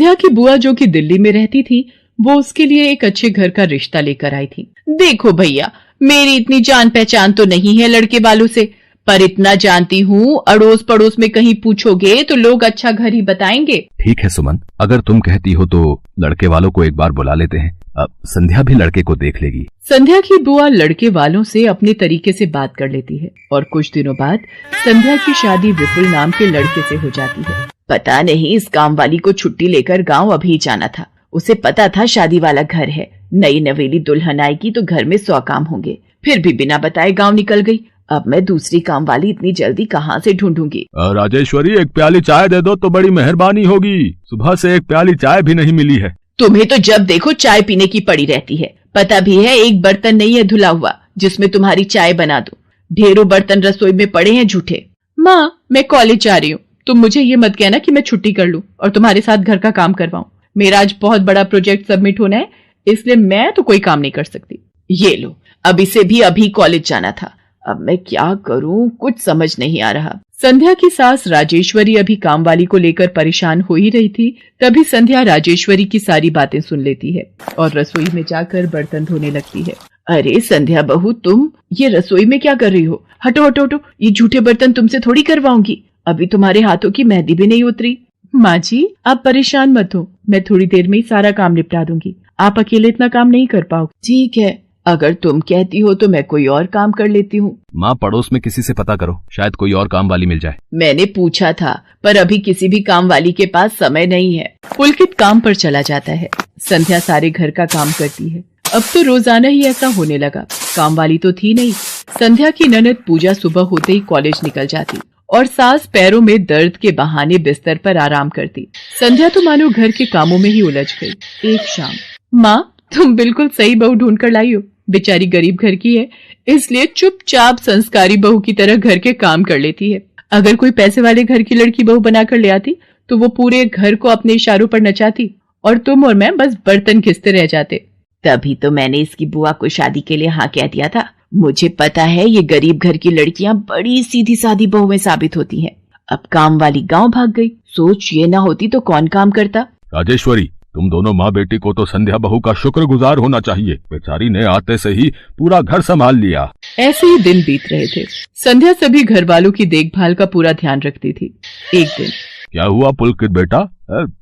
संध्या की बुआ जो कि दिल्ली में रहती थी, वो उसके लिए एक अच्छे घर का रिश्ता लेकर आई थी। देखो भैया, मेरी इतनी जान पहचान तो नहीं है लड़के वालों से, पर इतना जानती हूँ अड़ोस पड़ोस में कहीं पूछोगे तो लोग अच्छा घर ही बताएंगे। ठीक है सुमन, अगर तुम कहती हो तो लड़के वालों को एक बार बुला लेते हैं। अब संध्या भी लड़के को देख लेगी। संध्या की बुआ लड़के वालों से अपने तरीके से बात कर लेती है और कुछ दिनों बाद संध्या की शादी विपुल नाम के लड़के से हो जाती है। पता नहीं इस काम वाली को छुट्टी लेकर गांव अभी जाना था। उसे पता था शादी वाला घर है, नई नवेली दुल्हन आएगी तो घर में 100 काम होंगे, फिर भी बिना बताए गांव निकल गई। अब मैं दूसरी काम वाली इतनी जल्दी कहाँ से ढूंढूंगी। राजेश्वरी, एक प्याली चाय दे दो तो बड़ी मेहरबानी होगी। सुबह से एक प्याली चाय भी नहीं मिली है। तुम्हें तो जब देखो चाय पीने की पड़ी रहती है। पता भी है एक बर्तन नहीं है धुला हुआ जिसमें तुम्हारी चाय बना दो। ढेरों बर्तन रसोई में पड़े हैं झूठे। माँ, मैं कॉलेज जा रही हूँ, तुम मुझे ये मत कहना कि मैं छुट्टी कर लूँ और तुम्हारे साथ घर का काम करवाऊँ। मेरा आज बहुत बड़ा प्रोजेक्ट सबमिट होना है, इसलिए मैं तो कोई काम नहीं कर सकती। ये लो, अब इसे भी अभी कॉलेज जाना था। अब मैं क्या करूं, कुछ समझ नहीं आ रहा। संध्या की सास राजेश्वरी अभी काम वाली को लेकर परेशान हो ही रही थी, तभी संध्या राजेश्वरी की सारी बातें सुन लेती है और रसोई में जाकर बर्तन धोने लगती है। अरे संध्या बहू, तुम ये रसोई में क्या कर रही हो? हटो हटो हटो, ये झूठे बर्तन तुमसे थोड़ी करवाऊंगी। अभी तुम्हारे हाथों की मेहंदी भी नहीं उतरी। माँ जी, आप परेशान मत हो, मैं थोड़ी देर में ही सारा काम निपटा दूंगी। आप अकेले इतना काम नहीं कर पाओगे। ठीक है, अगर तुम कहती हो तो मैं कोई और काम कर लेती हूँ। माँ, पड़ोस में किसी से पता करो, शायद कोई और काम वाली मिल जाए। मैंने पूछा था, पर अभी किसी भी काम वाली के पास समय नहीं है। पुलकित काम पर चला जाता है। संध्या सारे घर का काम करती है। अब तो रोजाना ही ऐसा होने लगा। काम वाली तो थी नहीं। संध्या की ननद पूजा सुबह होते ही कॉलेज निकल जाती और सास पैरों में दर्द के बहाने बिस्तर पर आराम करती। संध्या तो मानो घर के कामों में ही उलझ गई। एक शाम, माँ, तुम बिल्कुल सही बहू ढूंढ कर लाई हो। बेचारी गरीब घर की है, इसलिए चुपचाप संस्कारी बहू की तरह घर के काम कर लेती है। अगर कोई पैसे वाले घर की लड़की बहू बनाकर ले आती तो वो पूरे घर को अपने इशारों पर नचाती और तुम और मैं बस बर्तन घिसते रह जाते। तभी तो मैंने इसकी बुआ को शादी के लिए हाँ कह दिया था। मुझे पता है ये गरीब घर की लड़कियां बड़ी सीधी सादी बहुएं साबित होती हैं। अब काम वाली गांव भाग गई। सोच ये ना होती तो कौन काम करता। राजेश्वरी, तुम दोनों माँ बेटी को तो संध्या बहू का शुक्रगुजार होना चाहिए। बेचारी ने आते से ही पूरा घर संभाल लिया। ऐसे ही दिन बीत रहे थे। संध्या सभी घर वालों की देखभाल का पूरा ध्यान रखती थी। एक दिन, क्या हुआ पुलकित बेटा,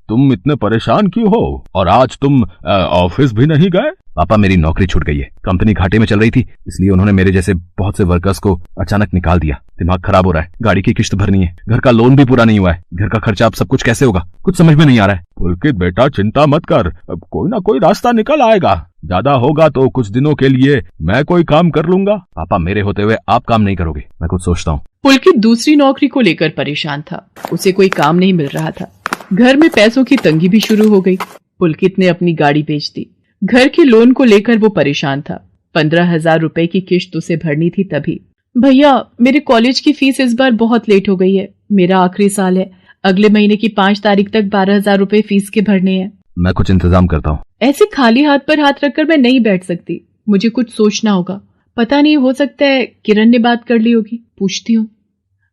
तुम इतने परेशान क्यों हो? और आज तुम ऑफिस भी नहीं गए? पापा, मेरी नौकरी छूट गई है। कंपनी घाटे में चल रही थी, इसलिए उन्होंने मेरे जैसे बहुत से वर्कर्स को अचानक निकाल दिया। दिमाग खराब हो रहा है, गाड़ी की किश्त भरनी है, घर का लोन भी पूरा नहीं हुआ है, घर का खर्चा अब सब कुछ कैसे होगा, कुछ समझ में नहीं आ रहा है। पुलकित बेटा, चिंता मत कर, अब कोई ना कोई रास्ता निकल आएगा। ज्यादा होगा तो कुछ दिनों के लिए मैं कोई काम कर लूंगा। पापा, मेरे होते हुए आप काम नहीं करोगे, मैं कुछ सोचता हूँ। पुलकित दूसरी नौकरी को लेकर परेशान था। उसे कोई काम नहीं मिल रहा था। घर में पैसों की तंगी भी शुरू हो गई। पुलकित ने अपनी गाड़ी बेच दी। घर के लोन को लेकर वो परेशान था। 15,000 रुपए की किश्त उसे भरनी थी। तभी, भैया, मेरे कॉलेज की फीस इस बार बहुत लेट हो गई है। मेरा आखिरी साल है, अगले महीने की 5 तारीख तक 12,000 रुपए फीस के भरने हैं। मैं कुछ इंतजाम करता हूँ। ऐसे खाली हाथ पर हाथ रखकर मैं नहीं बैठ सकती, मुझे कुछ सोचना होगा। पता नहीं, हो सकता है किरण ने बात कर ली होगी, पूछती हूँ।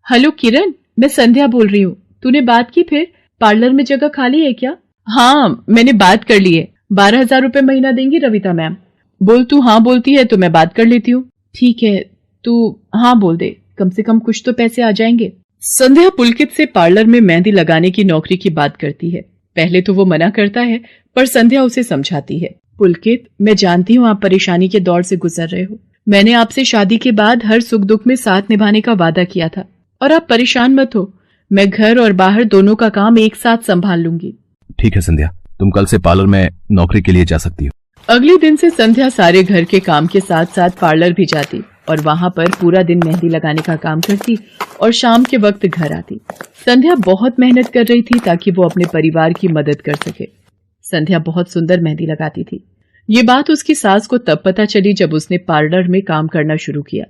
हेलो किरण, मैं संध्या बोल रही हूँ। तूने बात की फिर? पार्लर में जगह खाली है क्या? हाँ, मैंने बात कर ली है। 12,000 रुपए महीना देंगी रविता मैम। बोल, तू हाँ बोलती है तो मैं बात कर लेती हूँ। ठीक है, तू हाँ बोल दे, कम से कम कुछ तो पैसे आ जाएंगे। संध्या पुलकित से पार्लर में मेहंदी लगाने की नौकरी की बात करती है। पहले तो वो मना करता है, पर संध्या उसे समझाती है। पुलकित, मैं जानती हूँ आप परेशानी के दौर से गुजर रहे हो। मैंने आपसे शादी के बाद हर सुख दुख में साथ निभाने का वादा किया था, और आप परेशान मत हो, मैं घर और बाहर दोनों का काम एक साथ संभाल लूंगी। ठीक है संध्या, तुम कल से पार्लर में नौकरी के लिए जा सकती हो। अगले दिन से संध्या सारे घर के काम के साथ साथ पार्लर भी जाती और वहां पर पूरा दिन मेहंदी लगाने का काम करती और शाम के वक्त घर आती। संध्या बहुत मेहनत कर रही थी ताकि वो अपने परिवार की मदद कर सके। संध्या बहुत सुंदर मेहंदी लगाती थी। ये बात उसकी सास को तब पता चली जब उसने पार्लर में काम करना शुरू किया।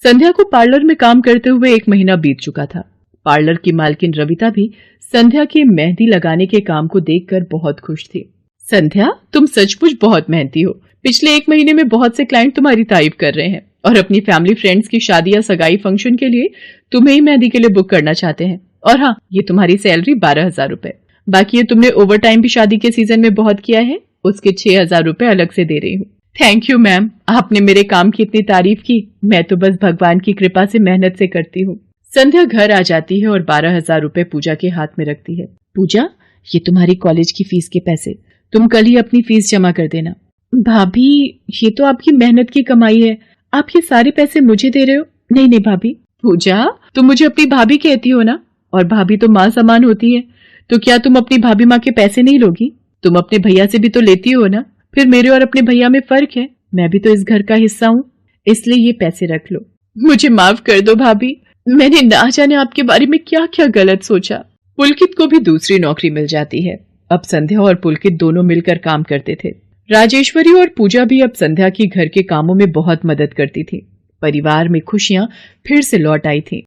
संध्या को पार्लर में काम करते हुए 1 महीना बीत चुका था। पार्लर की मालकिन रविता भी संध्या के मेहंदी लगाने के काम को देखकर बहुत खुश थी। संध्या, तुम सचमुच बहुत मेहनती हो। पिछले 1 महीने में बहुत से क्लाइंट तुम्हारी तारीफ कर रहे हैं और अपनी फैमिली फ्रेंड्स की शादी या सगाई फंक्शन के लिए तुम्हें ही मेहंदी के लिए बुक करना चाहते हैं। और हाँ, ये तुम्हारी सैलरी 12,000 रुपए। बाकी ये तुमने ओवर टाइम भी शादी के सीजन में बहुत किया है, उसके 6,000 रुपए अलग से दे रही हूँ। थैंक यू मैम, आपने मेरे काम की इतनी तारीफ की। मैं तो बस भगवान की कृपा से मेहनत से करती हूँ। संध्या घर आ जाती है और 12,000 रुपए पूजा के हाथ में रखती है। पूजा, ये तुम्हारी कॉलेज की फीस के पैसे, तुम कल ही अपनी फीस जमा कर देना। भाभी, ये तो आपकी मेहनत की कमाई है, आप ये सारे पैसे मुझे दे रहे हो? नहीं नहीं भाभी। पूजा, तुम मुझे अपनी भाभी कहती हो ना, और भाभी तो माँ समान होती है, तो क्या तुम अपनी भाभी माँ के पैसे नहीं लोगी? तुम अपने भैया से भी तो लेती हो ना, फिर मेरे और अपने भैया में फर्क है। मैं भी तो इस घर का हिस्सा हूँ, इसलिए ये पैसे रख लो। मुझे माफ कर दो भाभी, मैंने ना जाने आपके बारे में क्या क्या गलत सोचा। पुलकित को भी दूसरी नौकरी मिल जाती है। अब संध्या और पुलकित दोनों मिलकर काम करते थे। राजेश्वरी और पूजा भी अब संध्या की घर के कामों में बहुत मदद करती थी। परिवार में खुशियां फिर से लौट आई थी।